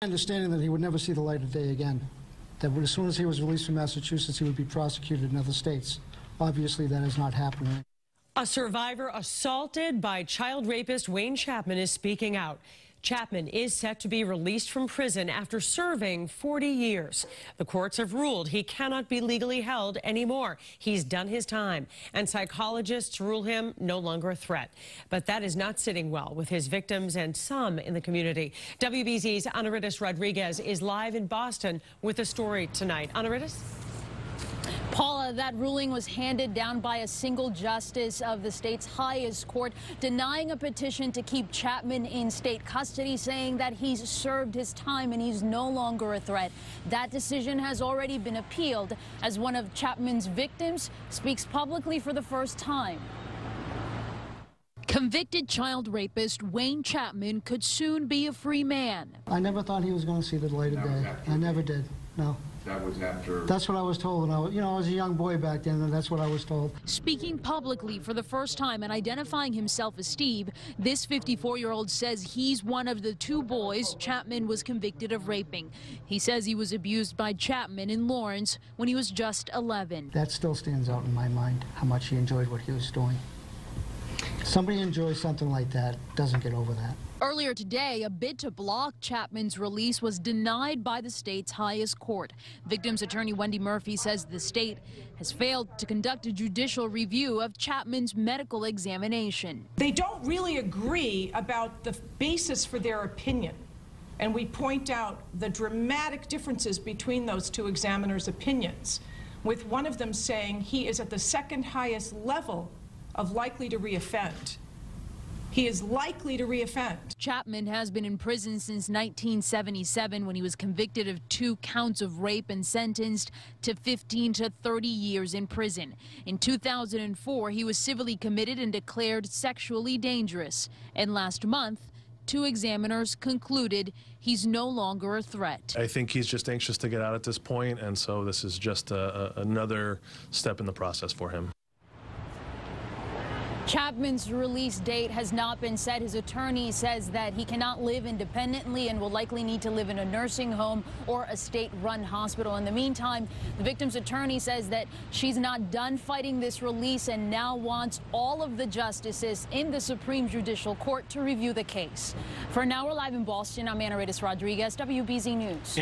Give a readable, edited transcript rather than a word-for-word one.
Understanding that he would never see the light of day again, that as soon as he was released from Massachusetts, he would be prosecuted in other states. Obviously, that is not happening. A survivor assaulted by child rapist Wayne Chapman is speaking out. Chapman is set to be released from prison after serving 40 years. The courts have ruled he cannot be legally held anymore. He's done his time, and psychologists rule him no longer a threat. But that is not sitting well with his victims and some in the community. WBZ's Anaridis Rodriguez is live in Boston with a story tonight. Anaridis? Paula, that ruling was handed down by a single justice of the state's highest court, denying a petition to keep Chapman in state custody, saying that he's served his time and he's no longer a threat. That decision has already been appealed as one of Chapman's victims speaks publicly for the first time. Convicted child rapist Wayne Chapman could soon be a free man. I never thought he was going to see the light of day. I never did. No. That was after. That's what I was told. And I was a young boy back then, and that's what I was told. Speaking publicly for the first time and identifying himself as Steve, this 54-year-old says he's one of the two boys Chapman was convicted of raping. He says he was abused by Chapman in Lawrence when he was just 11. That still stands out in my mind, how much he enjoyed what he was doing. Somebody enjoys something like that, doesn't get over that. Earlier today, a bid to block Chapman's release was denied by the state's highest court. Victim's attorney Wendy Murphy says the state has failed to conduct a judicial review of Chapman's medical examination. They don't really agree about the basis for their opinion, and we point out the dramatic differences between those two examiners' opinions, with one of them saying he is at the second highest level of likely to reoffend. He is likely to reoffend. Chapman has been in prison since 1977 when he was convicted of 2 counts of rape and sentenced to 15 to 30 years in prison. In 2004, he was civilly committed and declared sexually dangerous. And last month, 2 examiners concluded he's no longer a threat. I think he's just anxious to get out at this point, and so this is just another step in the process for him. Chapman's release date has not been set. His attorney says that he cannot live independently and will likely need to live in a nursing home or a state-run hospital. In the meantime, the victim's attorney says that she's not done fighting this release and now wants all of the justices in the Supreme Judicial Court to review the case. For now, we're live in Boston. I'm Anaridis Rodriguez, WBZ News.